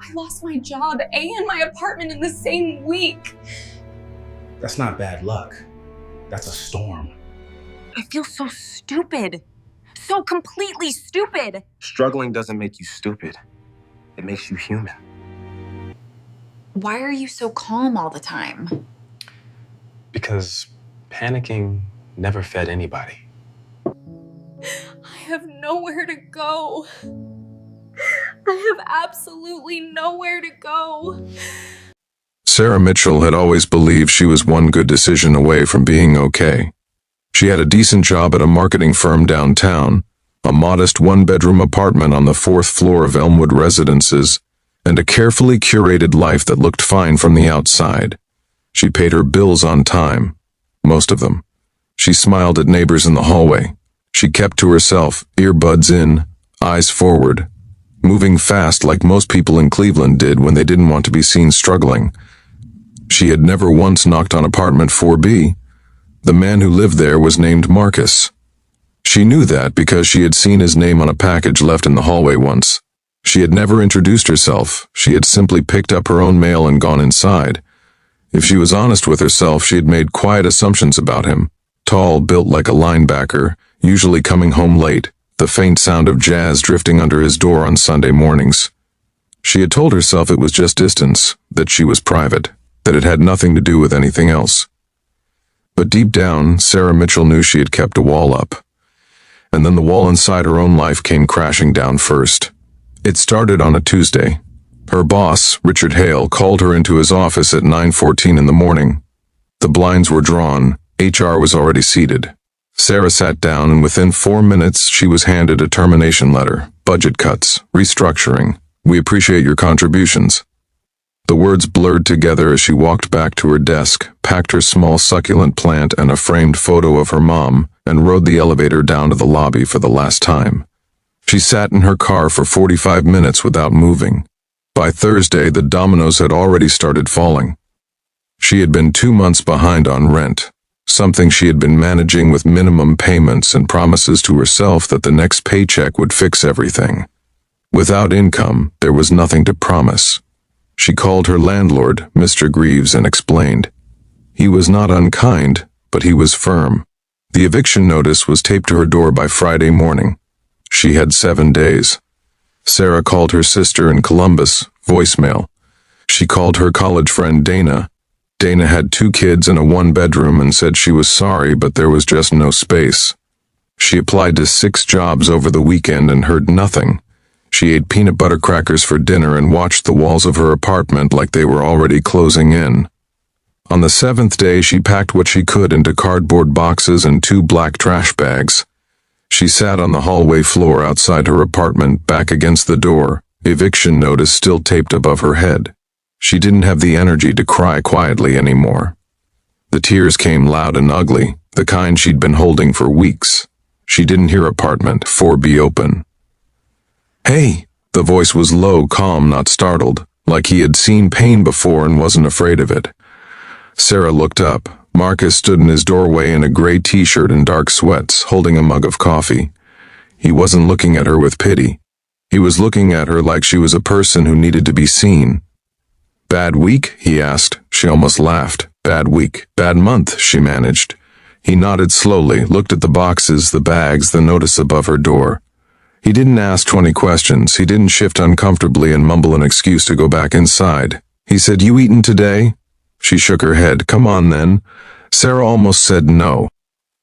I lost my job and my apartment in the same week. That's not bad luck. That's a storm. I feel so stupid. So completely stupid. Struggling doesn't make you stupid. It makes you human. Why are you so calm all the time? Because panicking never fed anybody. I have nowhere to go. I have absolutely nowhere to go. Sarah Mitchell had always believed she was one good decision away from being okay. She had a decent job at a marketing firm downtown, a modest one-bedroom apartment on the 4th floor of Elmwood Residences, and a carefully curated life that looked fine from the outside. She paid her bills on time, most of them. She smiled at neighbors in the hallway. She kept to herself, earbuds in, eyes forward, moving fast like most people in Cleveland did when they didn't want to be seen struggling. She had never once knocked on apartment 4B. The man who lived there was named Marcus. She knew that because she had seen his name on a package left in the hallway once. She had never introduced herself. She had simply picked up her own mail and gone inside. If she was honest with herself, she had made quiet assumptions about him. Tall, built like a linebacker, usually coming home late, the faint sound of jazz drifting under his door on Sunday mornings. She had told herself it was just distance, that she was private, that it had nothing to do with anything else. But deep down, Sarah Mitchell knew she had kept a wall up. And then the wall inside her own life came crashing down first. It started on a Tuesday. Her boss, Richard Hale, called her into his office at 9:14 in the morning. The blinds were drawn. HR was already seated. Sarah sat down, and within 4 minutes, she was handed a termination letter. Budget cuts, restructuring. We appreciate your contributions. The words blurred together as she walked back to her desk, packed her small succulent plant and a framed photo of her mom, and rode the elevator down to the lobby for the last time. She sat in her car for 45 minutes without moving. By Thursday, the dominoes had already started falling. She had been 2 months behind on rent, something she had been managing with minimum payments and promises to herself that the next paycheck would fix everything. Without income, there was nothing to promise. She called her landlord, Mr. Greaves, and explained. He was not unkind, but he was firm. The eviction notice was taped to her door by Friday morning. She had 7 days. Sarah called her sister in Columbus, voicemail. She called her college friend Dana. Dana had 2 kids and a 1-bedroom and said she was sorry, but there was just no space. She applied to 6 jobs over the weekend and heard nothing. She ate peanut butter crackers for dinner and watched the walls of her apartment like they were already closing in. On the 7th day, she packed what she could into cardboard boxes and 2 black trash bags. She sat on the hallway floor outside her apartment, back against the door, eviction notice still taped above her head. She didn't have the energy to cry quietly anymore. The tears came loud and ugly, the kind she'd been holding for weeks. She didn't hear apartment 4B open. "Hey!" The voice was low, calm, not startled, like he had seen pain before and wasn't afraid of it. Sarah looked up. Marcus stood in his doorway in a gray t-shirt and dark sweats, holding a mug of coffee. He wasn't looking at her with pity. He was looking at her like she was a person who needed to be seen. "Bad week?" he asked. She almost laughed. "Bad week. Bad month," she managed. He nodded slowly, looked at the boxes, the bags, the notice above her door. He didn't ask 20 questions. He didn't shift uncomfortably and mumble an excuse to go back inside. He said, "You eaten today?" She shook her head. "Come on then." Sarah almost said no.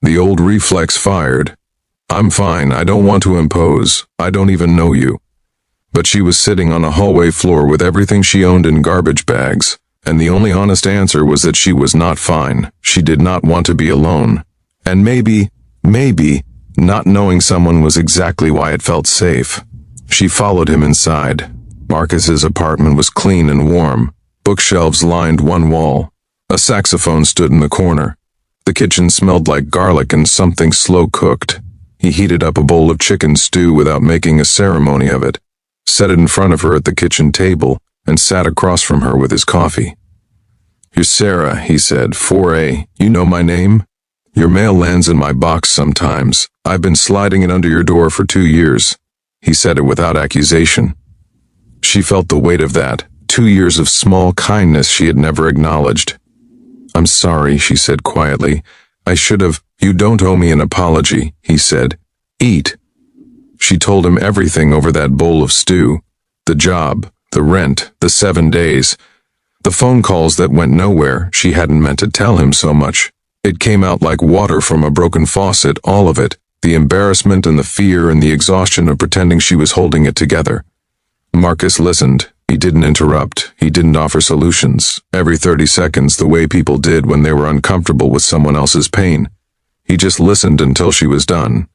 The old reflex fired. "I'm fine. I don't want to impose. I don't even know you." But she was sitting on a hallway floor with everything she owned in garbage bags, and the only honest answer was that she was not fine. She did not want to be alone. And maybe, not knowing someone was exactly why it felt safe. She followed him inside. Marcus's apartment was clean and warm. Bookshelves lined one wall. A saxophone stood in the corner. The kitchen smelled like garlic and something slow-cooked. He heated up a bowl of chicken stew without making a ceremony of it, set it in front of her at the kitchen table, and sat across from her with his coffee. "You're Sarah," he said, 4A. "You know my name? Your mail lands in my box sometimes. I've been sliding it under your door for 2 years." He said it without accusation. She felt the weight of that, 2 years of small kindness she had never acknowledged. "I'm sorry," she said quietly. "I should have." "You don't owe me an apology," he said. "Eat." She told him everything over that bowl of stew. The job, the rent, the 7 days. The phone calls that went nowhere. She hadn't meant to tell him so much. It came out like water from a broken faucet, all of it. The embarrassment and the fear and the exhaustion of pretending she was holding it together. Marcus listened. He didn't interrupt. He didn't offer solutions. Every 30 seconds, the way people did when they were uncomfortable with someone else's pain. He just listened until she was done.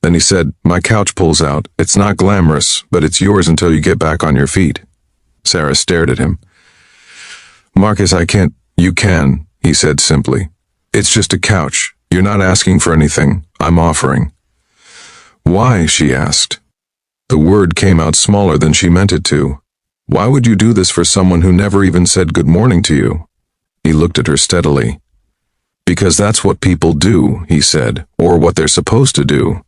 Then he said, "My couch pulls out. It's not glamorous, but it's yours until you get back on your feet." Sarah stared at him. "Marcus, I can't." "You can," he said simply. "It's just a couch. You're not asking for anything. I'm offering." "Why?" she asked. The word came out smaller than she meant it to. "Why would you do this for someone who never even said good morning to you?" He looked at her steadily. "Because that's what people do," he said, "or what they're supposed to do."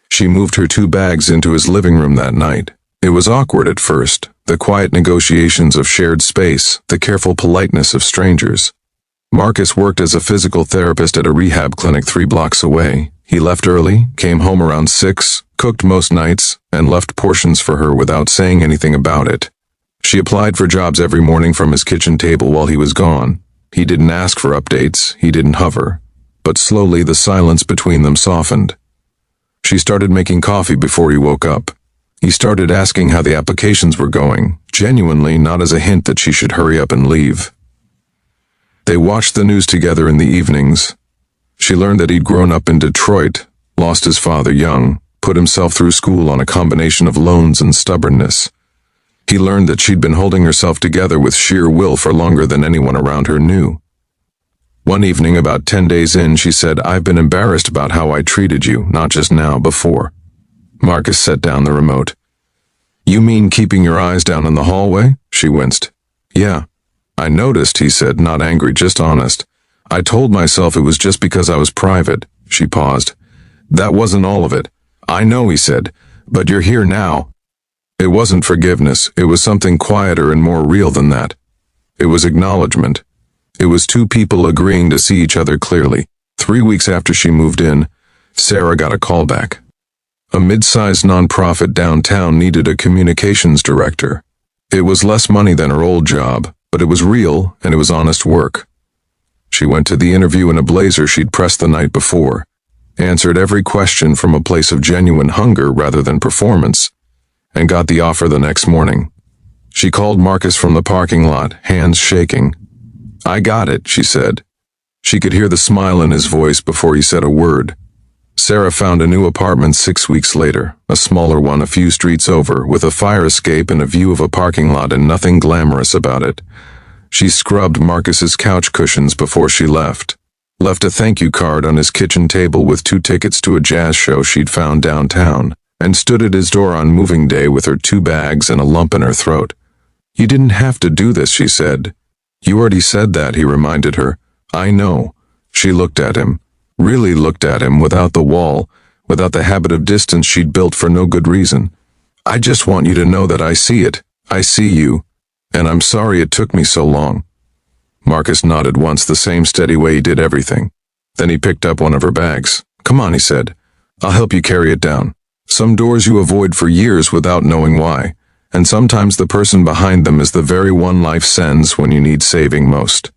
She moved her 2 bags into his living room that night. It was awkward at first, the quiet negotiations of shared space, the careful politeness of strangers. Marcus worked as a physical therapist at a rehab clinic 3 blocks away. He left early, came home around 6, cooked most nights, and left portions for her without saying anything about it. She applied for jobs every morning from his kitchen table while he was gone. He didn't ask for updates, he didn't hover. But slowly the silence between them softened. She started making coffee before he woke up. He started asking how the applications were going, genuinely, not as a hint that she should hurry up and leave. They watched the news together in the evenings. She learned that he'd grown up in Detroit, lost his father young, put himself through school on a combination of loans and stubbornness. He learned that she'd been holding herself together with sheer will for longer than anyone around her knew. One evening, about 10 days in, she said, "I've been embarrassed about how I treated you, not just now, before." Marcus set down the remote. "You mean keeping your eyes down in the hallway?" She winced. "Yeah. I noticed," he said, not angry, just honest. "I told myself it was just because I was private." She paused. "That wasn't all of it." "I know," he said, "but you're here now." It wasn't forgiveness. It was something quieter and more real than that. It was acknowledgement. It was 2 people agreeing to see each other clearly. 3 weeks after she moved in, Sarah got a call back. A mid-sized nonprofit downtown needed a communications director. It was less money than her old job, but it was real and it was honest work. She went to the interview in a blazer she'd pressed the night before, answered every question from a place of genuine hunger rather than performance, and got the offer the next morning. She called Marcus from the parking lot, hands shaking. "I got it," she said. She could hear the smile in his voice before he said a word. Sarah found a new apartment 6 weeks later, a smaller one a few streets over, with a fire escape and a view of a parking lot and nothing glamorous about it. She scrubbed Marcus's couch cushions before she left a thank you card on his kitchen table with 2 tickets to a jazz show she'd found downtown, and stood at his door on moving day with her 2 bags and a lump in her throat. "You didn't have to do this," she said. "You already said that," he reminded her. "I know." She looked at him, really looked at him, without the wall, without the habit of distance she'd built for no good reason. "I just want you to know that I see it. I see you. And I'm sorry it took me so long." Marcus nodded once, the same steady way he did everything. Then he picked up one of her bags. "Come on," he said. "I'll help you carry it down. Some doors you avoid for years without knowing why, and sometimes the person behind them is the very one life sends when you need saving most."